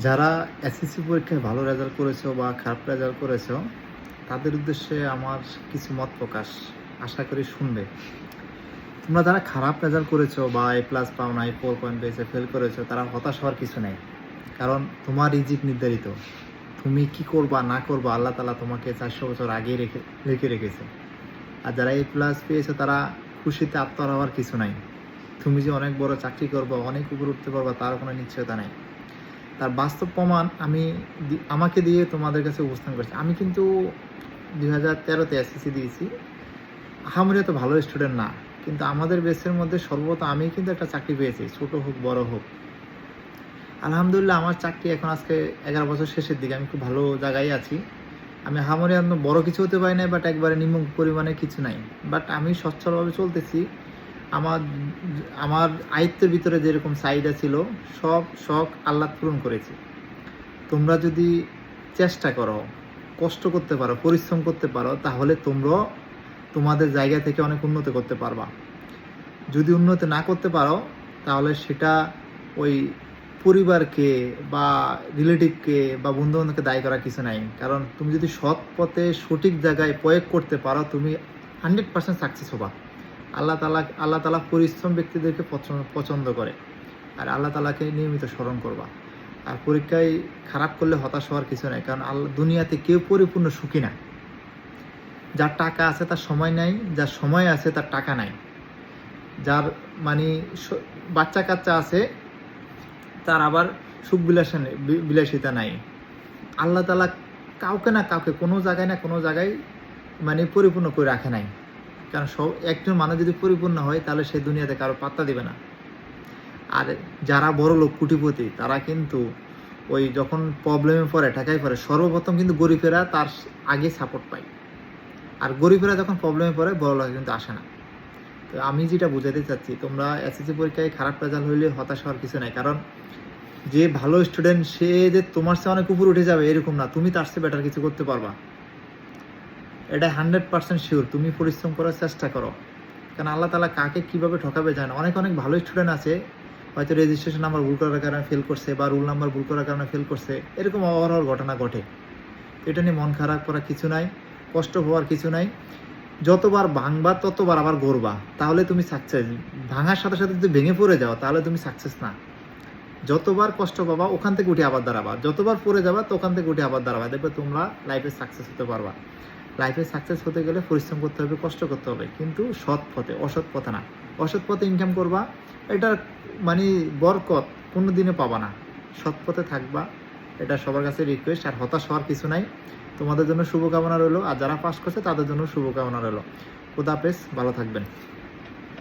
যারা এসএসসি পরীক্ষায় ভালো রেজাল্ট করেছো বা খারাপ রেজাল্ট করেছো, তাদের উদ্দেশ্যে আমার কিছু মত প্রকাশ। আশা করি শুনবে। তোমরা যারা খারাপ রেজাল্ট করেছো বা A+ পাও নাই, 4 পয়েন্ট পেয়েছে, ফেল করেছো, তারা হতাশ হওয়ার কিছু নেই। কারণ তোমার রিজিক নির্ধারিত। তুমি কি করবা না করবা আল্লাহ তাআলা তোমাকে 400 বছর আগেই লিখে রেখেছে। আর যারা A+ পেয়েছো তারা খুশিতে আত্মহারা হওয়ার কিছু নাই। তুমি যে অনেক বড় চাকরি করবা, অনেক উপরে উঠতে পারবা তার কোনো নিশ্চয়তা নাই। তার বাস্তব প্রমাণ আমাকে দিয়ে তোমাদের কাছে উপস্থান করছি। আমি কিন্তু 2013-তে এসএসসি দিয়েছি। আহামরি তো ভালো স্টুডেন্ট না, কিন্তু আমাদের বেসের মধ্যে সর্বপ্রথম আমি কিন্তু একটা চাকরি পেয়েছি, ছোট হোক বড় হোক। আলহামদুলিল্লাহ আমার চাকরি এখন আজকে 11 বছর শেষের দিকে, আমি খুব ভালো জায়গায় আছি। আমি আহামরি বড় কিছু হতে পারি না, বাট একবারে নিম্ন পরিমাণে কিছু নাই, বাট আমি সচ্ছলভাবে চলতেছি। আমার আমার আয়ত্তের ভিতরে যেরকম চাহিদা ছিল সব শখ আল্লাহ পূরণ করেছি। তোমরা যদি চেষ্টা করো, কষ্ট করতে পারো, পরিশ্রম করতে পারো, তাহলে তোমরাও তোমাদের জায়গা থেকে অনেক উন্নতি করতে পারবা। যদি উন্নতি না করতে পারো তাহলে সেটা ওই পরিবারকে বা রিলেটিভকে বা বন্ধুবান্ধবকে দায়ী করার কিছু নাই। কারণ তুমি যদি সৎ পথে সঠিক জায়গায় প্রয়োগ করতে পারো, তুমি 100% সাকসেস হবা। আল্লাহ তাআলা পরিশ্রম ব্যক্তিদেরকে পছন্দ করে। আর আল্লাহ তাআলাকে নিয়মিত স্মরণ করবা। আর পরীক্ষায় খারাপ করলে হতাশ হওয়ার কিছু নাই, কারণ দুনিয়াতে কেউ পরিপূর্ণ সুখী না। যার টাকা আছে তার সময় নাই, যার সময় আছে তার টাকা নাই, যার মানে বাচ্চা কাচ্চা আছে তার আবার সুখ বিলাসিতা নাই। আল্লাহ তাআলা কাউকে না কাউকে কোনো জায়গায় না কোনো জায়গায় মানে পরিপূর্ণ করে রাখে নাই। কারণ একজন মানুষ যদি পরিপূর্ণ হয় তাহলে সে দুনিয়াতে কারো পাত্তা দিবে না। আর যারা বড় লোক কুটিপতি তারা কিন্তু ওই যখন প্রবলেমে পড়ে, ঠেকায় পড়ে, সর্বপ্রথম কিন্তু গরিবেরা তার আগে সাপোর্ট পায়। আর গরিবেরা যখন প্রবলেমে পড়ে বড় লোক কিন্তু আসে না। তো আমি যেটা বোঝাতে চাচ্ছি, তোমরা এসএসসি পরীক্ষায় খারাপ রেজাল্ট হইলে হতাশ হওয়ার কিছু নাই। কারণ যে ভালো স্টুডেন্ট সে যে তোমার চেয়ে অনেক উপরে উঠে যাবে এরকম না, তুমি তার চেয়ে বেটার কিছু করতে পারবা। এটা 100% শিওর। তুমি পরিশ্রম করার চেষ্টা করো, কারণ আল্লাহ তাআলা কাকে কীভাবে ঠকাবে জানে। অনেক ভালো স্টুডেন্ট আছে, হয়তো রেজিস্ট্রেশন নাম্বার ভুল করার কারণে ফেল করছে বা রুল নাম্বার ভুল করার কারণে ফেল করছে, এরকম অহরহ ঘটনা ঘটে। এটা নিয়ে মন খারাপ করার কিছু নাই, কষ্ট হওয়ার কিছু নাই। যতবার ভাঙবা ততবার আবার গড়বা, তাহলে তুমি সাকসেস। ভাঙার সাথে সাথে যদি ভেঙে পড়ে যাও তাহলে তুমি সাকসেস না। যতবার কষ্ট পাবা ওখান থেকে উঠে আবার দাঁড়াবা, যতবার পড়ে যাবা তো ওখান থেকে উঠে আবার দাঁড়াবা, দেখবে তোমরা লাইফে সাকসেস হতে পারবা। লাইফে সাকসেস হতে গেলে পরিশ্রম করতে হবে, কষ্ট করতে হবে, কিন্তু সৎ পথে, অসৎ পথে না। অসৎ পথে ইনকাম করবা, এটা মানে বরকত কোনো দিনে পাবা না। সৎ পথে থাকবা, এটা সবার কাছে রিকোয়েস্ট। আর হতাশ হওয়ার কিছু নাই। তোমাদের জন্য শুভকামনা রইলো, আর যারা পাস করছে তাদের জন্য শুভকামনা রইলো। খোদা হাফেজ, ভালো থাকবেন।